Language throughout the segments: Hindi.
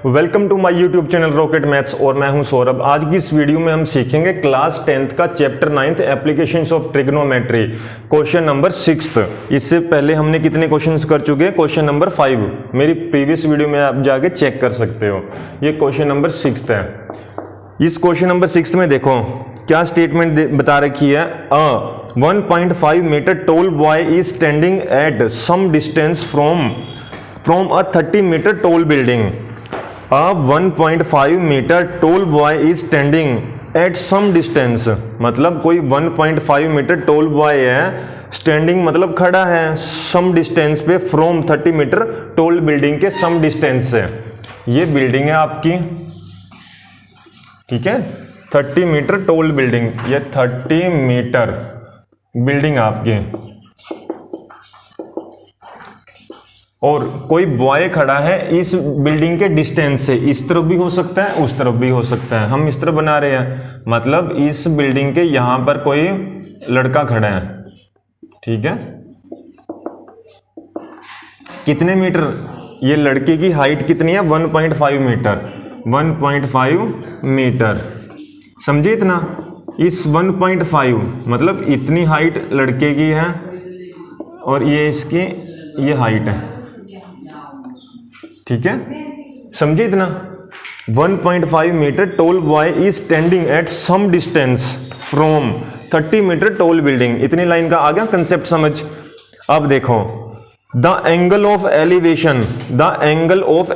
Welcome to my YouTube channel rocket maths और मैं हूं सौरभ। आज की इस वीडियो में हम सीखेंगे क्लास 10th का chapter 9th applications of trigonometry question number 6th। इससे पहले हमने कितने क्वेश्चंस कर चुके हैं? Question number 5। मेरी प्रीवियस वीडियो में आप जाके चेक कर सकते हो। ये क्वेश्चन नंबर 6th है। इस क्वेश्चन नंबर 6 में देखो क्या स्टेटमेंट बता रखी है। 1.5 metre tall boy is standing at some distance from a 30 metre tall building. A 1.5 metre tall boy is standing at some distance, मतलब कोई 1.5 मीटर टॉल बॉय है, स्टैंडिंग मतलब खड़ा है, सम डिस्टेंस पे फ्रॉम 30 मीटर टॉल बिल्डिंग के सम डिस्टेंस से। ये बिल्डिंग है आपकी, ठीक है, 30 मीटर टॉल बिल्डिंग, ये 30 मीटर बिल्डिंग आपकी, और कोई बॉय खड़ा है इस बिल्डिंग के डिस्टेंस से। इस तरफ भी हो सकता है, उस तरफ भी हो सकता है। हम इस तरफ बना रहे हैं, मतलब इस बिल्डिंग के यहां पर कोई लड़का खड़ा है, ठीक है। कितने मीटर? ये लड़के की हाइट कितनी है? 1.5 मीटर। 1.5 मीटर, समझे इतना? इस 1.5 मतलब इतनी हाइट लड़के की है और ये इसकी ये हाइट है, ठीक है, समझे इतना? 1.5 metre tall boy is standing at some distance from 30 metre tall building. इतनी लाइन का आ गया कंसेप्ट समझ। अब देखो, the angle of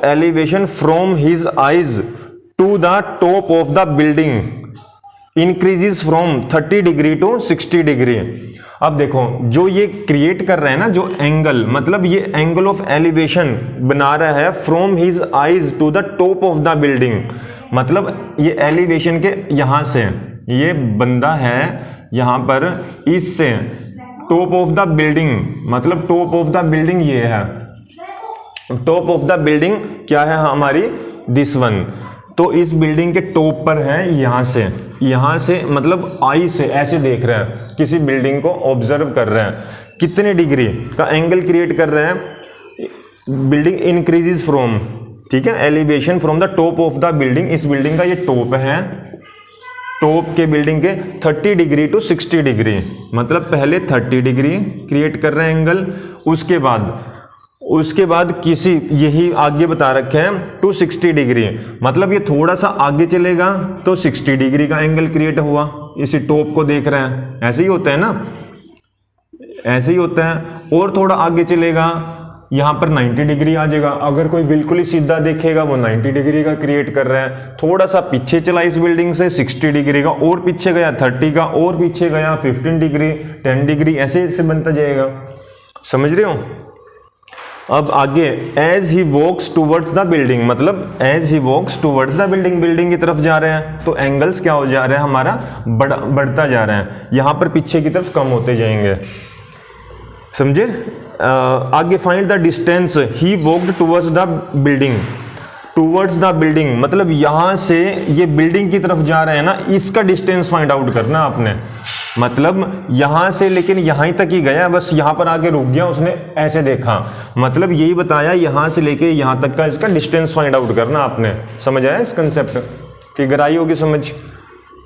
elevation from his eyes to the top of the building increases from 30 degree to 60 degree. अब देखो, जो ये क्रिएट कर रहे हैं ना, जो एंगल, मतलब ये एंगल ऑफ एलिवेशन बना रहा है from his eyes to the top of the building, मतलब ये एलिवेशन के यहां से, ये बंदा है यहां पर, इससे टॉप ऑफ द बिल्डिंग, मतलब टॉप ऑफ द बिल्डिंग ये है, टॉप ऑफ द बिल्डिंग क्या है हमारी? This one. तो इस बिल्डिंग के टॉप पर है, यहां से मतलब आई से ऐसे देख रहे हैं, किसी बिल्डिंग को ऑब्जर्व कर रहे हैं, कितने डिग्री का एंगल क्रिएट कर रहे हैं? बिल्डिंग इंक्रीजेस फ्रॉम, ठीक है, elevation from the top of the building. इस बिल्डिंग का ये टॉप है, टॉप के बिल्डिंग के 30 डिग्री टू 60 डिग्री, मतलब पहले 30 डिग्री क्रिएट कर रहे हैं एंगल, उसके बाद किसी, यही आगे बता रखे हैं, टू 60 डिग्री, मतलब ये थोड़ा सा आगे चलेगा तो 60 डिग्री का एंगल क्रिएट हुआ। इसी टॉप को देख रहे हैं, ऐसे ही होता है ना, ऐसे ही होता है। और थोड़ा आगे चलेगा, यहां पर 90 डिग्री आ जाएगा। अगर कोई बिल्कुल ही सीधा देखेगा, वो 90 डिग्री का क्रिएट कर रहा है। थोड़ा सा पीछे चला इस बिल्डिंग से, 60 डिग्री का, और पीछे गया 30 का, और पीछे गया 15 डिग्री, 10 डिग्री, ऐसे बनता जाएगा। समझ रहे हो? अब आगे, as he walks towards the building, मतलब as he walks towards the building की तरफ जा रहे हैं, तो एंगल्स क्या हो जा रहे हैं हमारा? बढ़ता जा रहे हैं, यहां पर पीछे की तरफ कम होते जाएंगे, समझे? आगे, find the distance he walked towards the building, मतलब यहां से ये बिल्डिंग की तरफ जा रहे हैं ना, इसका डिस्टेंस फाइंड आउट करना आपने। मतलब यहां से लेकिन यहां तक ही गया, बस यहां पर आके रुक गया, उसने ऐसे देखा, मतलब यही बताया, यहां से लेके यहां तक का इसका डिस्टेंस फाइंड आउट करना आपने। समझ आया इस कंसेप्ट? फिगर आई होगी समझ?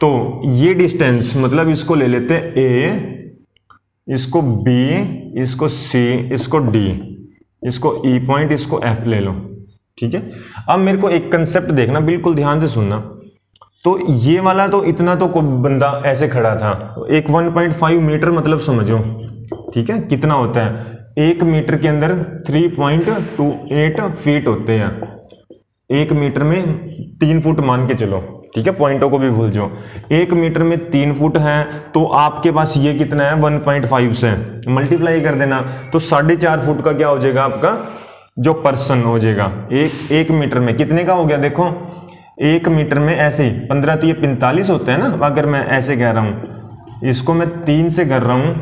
तो ये डिस्टेंस, मतलब इसको ले लेते हैं ए, इसको बी, इसको सी, इसको डी, इसको ई पॉइंट, इसको एफ ले लो, ठीक है। अब मेरे को एक कंसेप्ट देखना, बिल्कुल ध्यान से सुनना। तो ये वाला, तो इतना तो कोई बंदा ऐसे खड़ा था, एक 1.5 मीटर मतलब समझो, ठीक है, कितना होता है? 1 मीटर के अंदर 3.28 फीट होते हैं। 1 मीटर में 3 फुट मान के चलो, ठीक है, पॉइंटों को भी भूल जाओ। 1 मीटर में 3 फुट है, तो आपके पास ये कितना है? 1.5 से मल्टीप्लाई कर देना, तो 4.5 फुट का क्या हो जाएगा आपका? जो पर्सन हो जाएगा। एक मीटर में कितने का हो गया? देखो, 1 मीटर में ऐसे ही 15 तो ये 45 होता है ना। अगर मैं ऐसे कह रहा हूं, इसको मैं 3 से कर रहा हूं,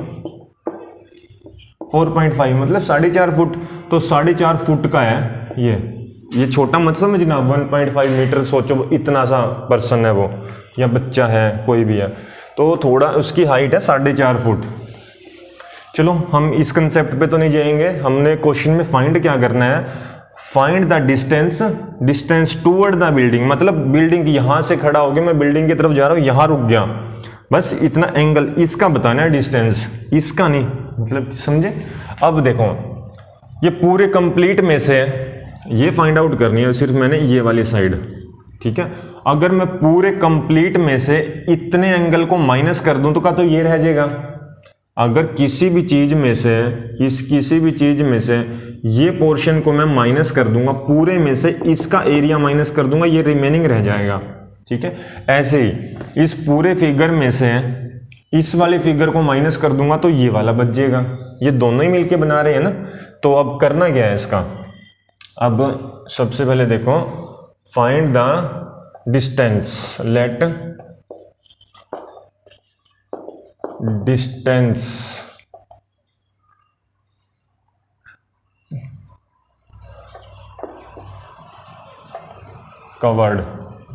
4.5 मतलब 4.5 फुट, तो 4.5 फुट का है ये छोटा मत समझना। 1.5 मीटर सोचो, इतना सा पर्सन है वो, या बच्चा है, कोई भी है, तो थोड़ा उसकी हाइट है 4.5 फुट। चलो हम इस कंसेप्ट पे तो नहीं जाएंगे, हमने क्वेश्चन में फाइंड क्या करना है? Find the distance toward the building, मतलब बिल्डिंग यहां से खड़ा हो गया, मैं बिल्डिंग की तरफ जा रहा हूं, यहां रुक गया, बस इतना एंगल इसका बताना है डिस्टेंस, इसका नहीं, मतलब समझे। अब देखो ये पूरे कंप्लीट में से ये फाइंड आउट करनी है सिर्फ मैंने ये वाली साइड, ठीक है। अगर मैं पूरे कंप्लीट में से इतने एंगल को माइनस कर दूं तो क्या, तो ये रह जाएगा। अगर किसी भी चीज में से किसी भी चीज में से ये पोर्शन को मैं माइनस कर दूंगा, पूरे में से इसका एरिया माइनस कर दूंगा, ये रिमेनिंग रह जाएगा, ठीक है। ऐसे ही इस पूरे फिगर में से इस वाले फिगर को माइनस कर दूंगा तो ये वाला बच जाएगा। ये दोनों ही मिलके बना रहे हैं ना। तो अब करना क्या है इसका, अब सबसे पहले देखो find the distance, let distance covered,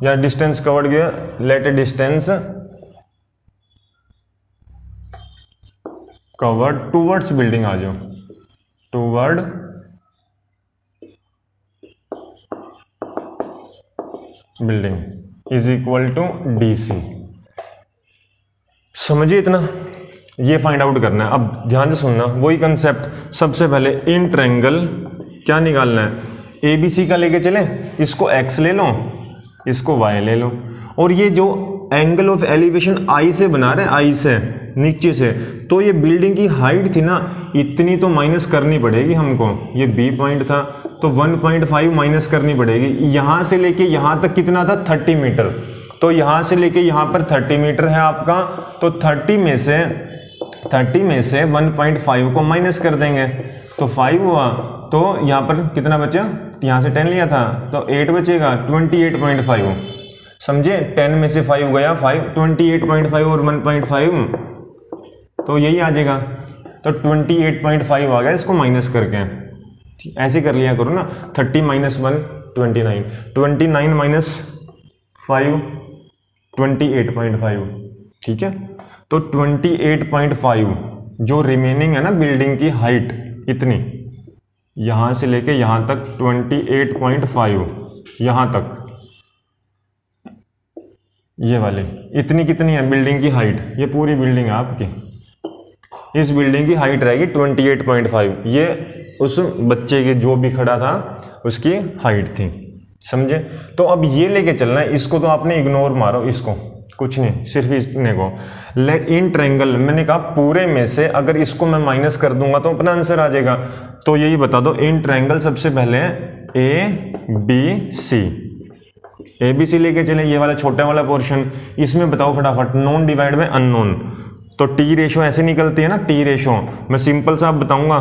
या डिस्टेंस कवर्ड गया, let distance covered towards building, आ जाओ toward building is equal to DC। समझिए इतना, ये फाइंड आउट करना है। अब ध्यान से सुनना, वही कंसेप्ट, सबसे पहले इन ट्रायंगल क्या निकालना है, ABC का लेके चले, इसको X ले लो, इसको Y ले लो, और ये जो एंगल ऑफ एलिवेशन I से बना रहे हैं, I से नीचे से, तो ये बिल्डिंग की हाइट थी ना, इतनी तो माइनस करनी पड़ेगी हमको। ये B पॉइंट था तो 1.5 माइनस करनी पड़ेगी। यहाँ से लेके यहाँ तक कितना था, 30 मीटर, तो यहाँ से लेके यहाँ पर 30 मीटर है आपका, तो 30 में से 1.5 को माइनस कर देंगे तो 5 हुआ, तो यहाँ पर कितना बचा, यहाँ से 10 लिया था तो 8 बचेगा, 28.5। समझे, 10 में से 5 गया, 28.5 और 1.5 तो यही आ जाएगा, तो 28.5 आ गया इसको माइनस करके। ऐसे कर लिया करो ना, 30 माइनस 1 29, 29 माइनस 5 28.5, ठीक है। तो 28.5 जो रिमेनिंग है ना बिल्डिंग की हाइट, इतनी यहां से लेके यहां तक 28.5 यहां तक, ये वाली इतनी कितनी है बिल्डिंग की हाइट, ये पूरी बिल्डिंग है आपकी, इस बिल्डिंग की हाइट रहेगी 28.5। ये उस बच्चे के जो भी खड़ा था उसकी हाइट थी, समझे। तो अब ये लेके चलना है, इसको तो आपने इग्नोर मारो, इसको कुछ नहीं, सिर्फ इसने को लेट इन ट्रायंगल, मैंने कहा पूरे में से अगर इसको मैं माइनस कर दूंगा तो अपना आंसर आ जाएगा। तो यही बता दो, इन ट्रायंगल सबसे पहले ABC लेके चले, ये वाला छोटा वाला पोर्शन, इसमें बताओ फटाफट नॉन डिवाइड बाय अननोन, तो T रेशो ऐसे निकलती है ना, T रेशो मैं सिंपल सा बताऊंगा,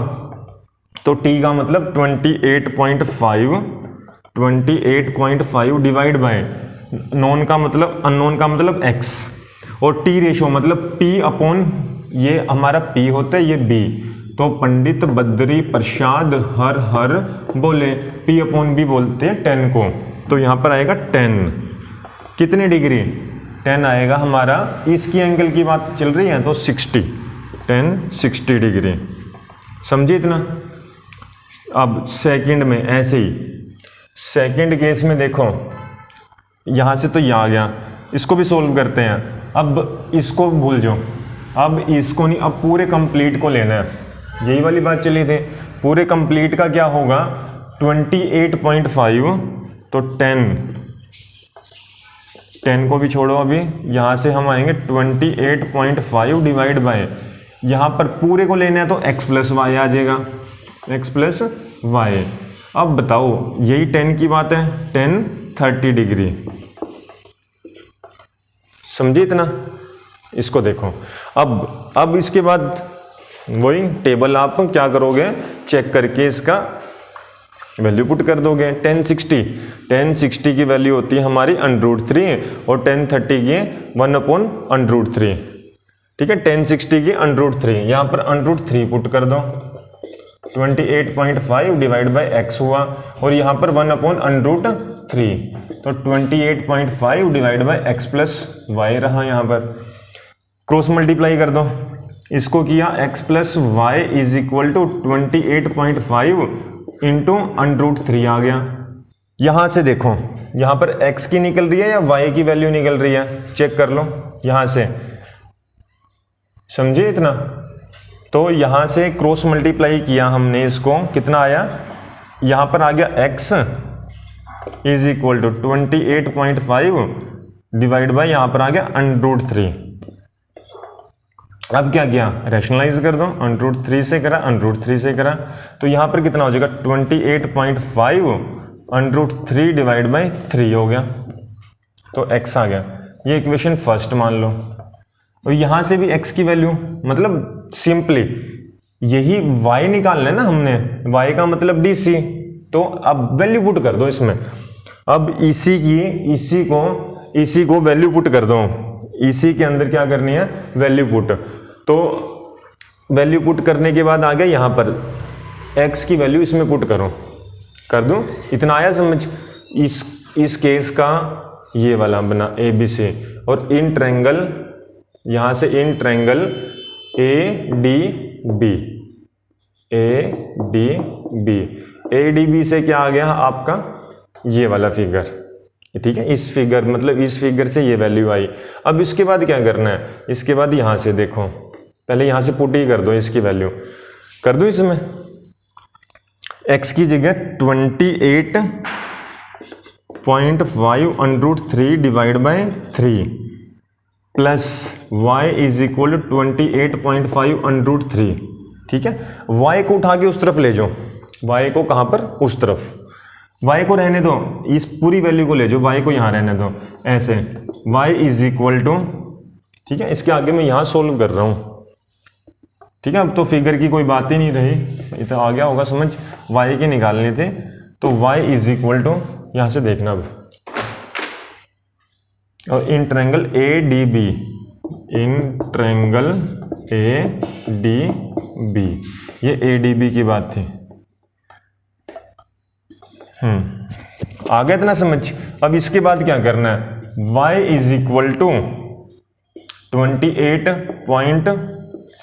तो T का मतलब 28.5 डिवाइड बाय नॉन का मतलब अननोन का मतलब x, और T रेशो मतलब P अपॉन, ये हमारा P होता है, ये B, तो पंडित बद्री प्रसाद हर हर बोले, P अपॉन B बोलते हैं 10 को, तो यहाँ पर आएगा 10, कितने डिग्री, 10 आएगा हमारा, इसकी एंगल की बात चल रही है तो 60 डिग्री, समझिए इतना। अब सेकंड में ऐसे ही, सेकंड केस में देखो यहाँ से तो ये आ गया, इसको भी सोल्व करते हैं। अब इसको भूल जाओ, अब इसको नहीं, अब पूरे कंप्लीट को लेना है, यही वाली बात चली थी। पूरे कंप्लीट का क्या होगा, 28.5, तो 10 को भी छोड़ो, अभी यहाँ से हम आएंगे 28.5 डिवाइड बाय, यहाँ पर पूरे को लेना है तो x प्लस वाई आ जाएगा, x प्लस वाई। अब बताओ, यही 10 की बात है, 10 30 डिग्री, समझिए इतना। इसको देखो, अब इसके बाद वही टेबल आप क्या करोगे, चेक करके इसका वैल्यू पुट कर दोगे। 1060 की वैल्यू होती है हमारी √3 और 1030 की 1/√3, ठीक है। 1060 की √3, यहाँ पर √3 पुट कर दो, 28.5 डिवाइड बाय x हुआ, और यहाँ पर 1/√3, तो 28.5 divide by x plus y रहा, यहाँ पर क्रॉस मल्टीप्लाई कर दो, इसको किया x plus y is equal to 28.5 into √3 आ गया। यहां से देखो, यहां पर x की निकल रही है या y की वैल्यू निकल रही है, चेक कर लो यहां से, समझे इतना। तो यहां से क्रॉस मल्टीप्लाई किया हमने इसको, कितना आया, यहां पर आ गया x is equal to 28.5 divide by यहां पर आ गया √3। अब क्या किया, रैशनलाइज कर दो, √3 से करा, √3 से करा, तो यहां पर कितना हो जाएगा 28.5 √3 डिवाइड बाय 3 हो गया, तो x आ गया। ये इक्वेशन फर्स्ट मान लो। और यहां से भी x की वैल्यू, मतलब सिंपली यही y निकालना है ना हमने, y का मतलब DC, तो अब वैल्यू पुट कर दो इसमें। अब इसी को वैल्यू पुट कर दो, इसी के अंदर क्या करनी है, वैल्यू पुट। तो वैल्यू पुट करने के बाद आ गया यहां पर x की वैल्यू इसमें पुट करो, कर दूं, इतना आया समझ। इस केस का ये वाला बना ABC, और इन ट्रायंगल, यहां से इन ट्रायंगल ADB से क्या आ गया आपका ये वाला फिगर, ठीक है। इस फिगर मतलब इस फिगर से ये वैल्यू आई। अब इसके बाद क्या करना है, इसके बाद यहां से देखो, पहले यहां से पुट ही कर दो, इसकी वैल्यू कर दो इसमें, x की जगह 28.5 √3 divide by 3 plus y is equal to 28.5 √3, ठीक है। y को उठा के उस तरफ ले जाओ, y को कहां पर, उस तरफ, y को रहने दो, इस पूरी वैल्यू को ले जाओ, y को यहां रहने दो, ऐसे y इज इक्वल टू, ठीक है। इसके आगे मैं यहां सोल्व कर रहा हूं, ठीक है। अब तो फिगर की कोई बात ही नहीं रही, ये तो आ गया होगा समझ, y के निकालने थे, तो y इज इक्वल टू, यहां से देखना अब, और in triangle ADB, in triangle ADB, ये ADB की बात थी। आ गया इतना समझ। अब इसके बाद क्या करना है, y इज इक्वल टू 28.5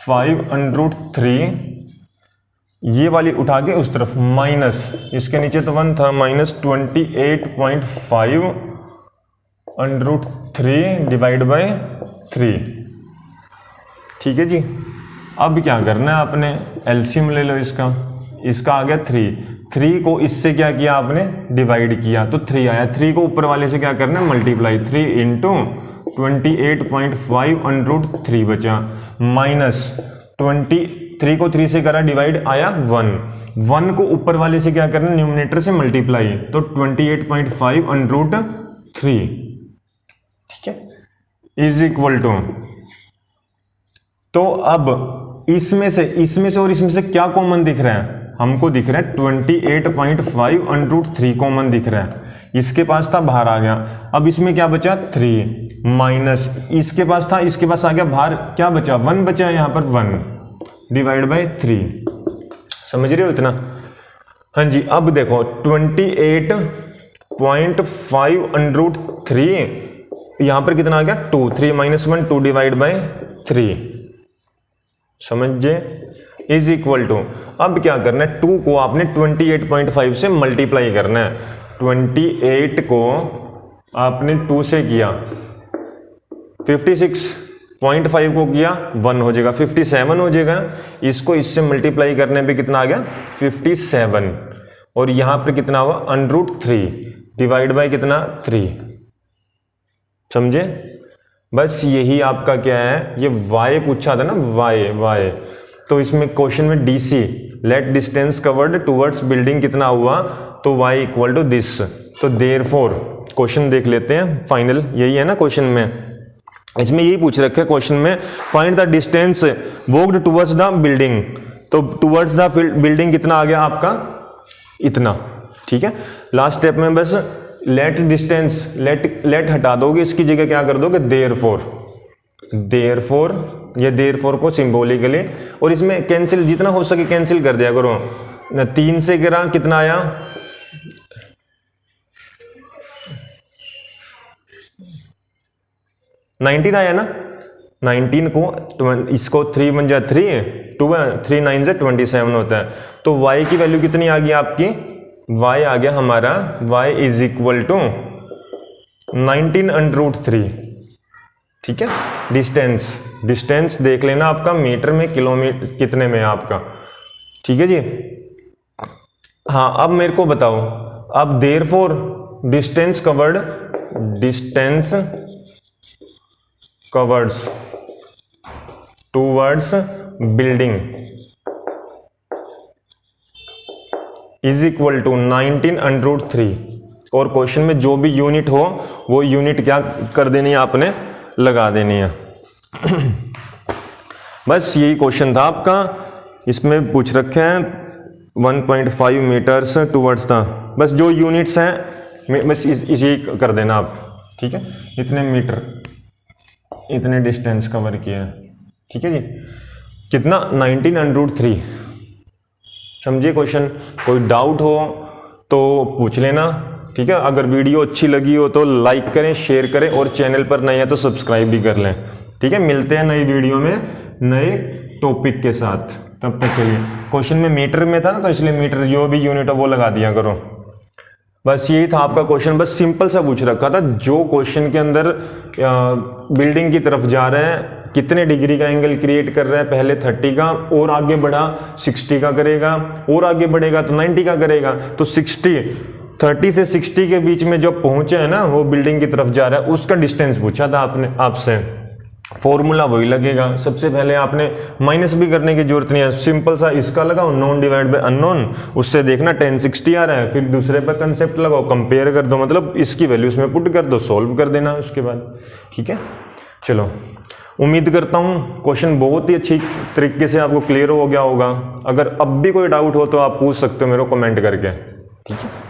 √3, ये वाली उठा के उस तरफ, माइनस, इसके नीचे तो 1 था, माइनस 28.5 √3 डिवाइड बाय 3, ठीक है जी। अब क्या करना है आपने, एलसीएम ले लो इसका, इसका आ गया 3 को इससे क्या किया आपने, डिवाइड किया, तो 3 आया। 3 को ऊपर वाले से क्या करना है, मल्टीप्लाई, 3 इंटू 28.5 √3 बचा, माइनस 23 को 3 से करा डिवाइड, आया 1 को ऊपर वाले से क्या करना है, न्यूमरेटर से मल्टीप्लाई, तो 28.5 √3, ठीक है, इज इक्वल टू, तो अब इसमें से और इसमें से क्या कॉमन दिख रहा है, हमको दिख रहा है 28.5 √3 कॉमन दिख रहा है, इसके पास था, बाहर आ गया। अब इसमें क्या बचा, 3 माइनस, इसके पास था, इसके पास आ गया, बाहर क्या बचा, 1 बचा, यहां पर 1 डिवाइड बाय 3, समझ रहे हो इतना। हाँ जी, अब देखो 28.5 √3, यहां पर कितना आ गया, 2, 3 माइनस 1, 2 डिवाइड बाय 3, समझे, इज इक्वल टू, अब क्या करना है, 2 को आपने 28.5 से मल्टीप्लाई करना है, 28 को आपने 2 से किया, 56.5 को किया, 1 हो जाएगा, 57 हो जाएगा। इसको इससे मल्टीप्लाई करने पे कितना आ गया, 57, और यहां पर कितना हुआ, √3 डिवाइड बाय कितना, 3, समझे। बस यही आपका क्या है, ये y पूछा था ना, y, तो इसमें क्वेश्चन में DC, let distance covered towards building कितना हुआ, तो y इक्वल टू दिस, तो देयरफॉर, क्वेश्चन देख लेते हैं फाइनल, यही है ना क्वेश्चन में, इसमें यही पूछ रखा है क्वेश्चन में, find the distance walked towards the building, तो टुवर्ड्स द बिल्डिंग कितना आ गया आपका, इतना, ठीक है। लास्ट स्टेप में बस लेट डिस्टेंस, लेट हटा दोगे, इसकी जगह क्या कर दोगे, देयरफॉर, ये देयरफॉर को सिंबॉलिकली, और इसमें कैंसिल जितना हो सके कैंसिल कर दिया करो, 3 से गिरा कितना आया, 19 आया ना, 19 को इसको 3 1 जा 3, 2 है, 3 9 से 27 होता है। तो y की वैल्यू कितनी आ गई आपकी, y आ गया हमारा y इज इक्वल टू 19√3। ठीक है, डिस्टेंस देख लेना आपका मीटर में, किलोमीटर कितने में है आपका। ठीक है जी। हाँ, अब मेरे को बताओ, अब therefore distance covered towards building is equal to 19√3। और क्वेश्चन में जो भी यूनिट हो वो यूनिट क्या कर देनी है आपने, लगा देनी है। बस यही क्वेश्चन था आपका, इसमें पूछ रखे हैं 1.5 मीटर्स टूवर्ड्स था, बस जो यूनिट्स हैं बस इसी कर देना आप। ठीक है, इतने मीटर, इतने डिस्टेंस कवर किया है। ठीक है जी, कितना 19√3। समझिए क्वेश्चन, कोई डाउट हो तो पूछ लेना। ठीक है, अगर वीडियो अच्छी लगी हो तो लाइक करें, शेयर करें, और चैनल पर नए हैं तो सब्सक्राइब भी कर लें। ठीक है, मिलते हैं नई वीडियो में नए टॉपिक के साथ, तब तक के लिए। क्वेश्चन में मीटर में था ना, तो इसलिए मीटर जो भी यूनिट है वो लगा दिया करो। बस यही था आपका क्वेश्चन, बस सिंपल सा पूछ रखा था। जो क्वेश्चन के अंदर बिल्डिंग की तरफ जा रहा है, कितने डिग्री का एंगल क्रिएट कर रहा है, पहले 30 का, और आगे बढ़ा 60 का करेगा, और आगे बढ़ेगा तो 90 का करेगा। तो 30 से 60 के बीच में जो पहुंचे है ना, वो बिल्डिंग की तरफ जा रहा है, उसका डिस्टेंस पूछा था आपने आपसे। फॉर्मूला वही लगेगा। सबसे पहले आपने माइनस भी करने की जरूरत नहीं है, सिंपल सा इसका लगाओ, नोन डिवाइड बाय अननोन, उससे देखना 1060 आ रहा है, फिर दूसरे पर कंसेप्ट लगाओ, कंपेयर कर दो, मतलब इसकी वैल्यू उसमें पुट कर दो, सोल्व कर देना उसके बाद। ठीक है, चलो, उम्मीद करता हूँ क्वेश्चन बहुत ही अच्छी तरीके से आपको क्लियर हो गया होगा। अगर अब भी कोई डाउट हो तो आप पूछ सकते हो मेरे को कमेंट करके। ठीक है।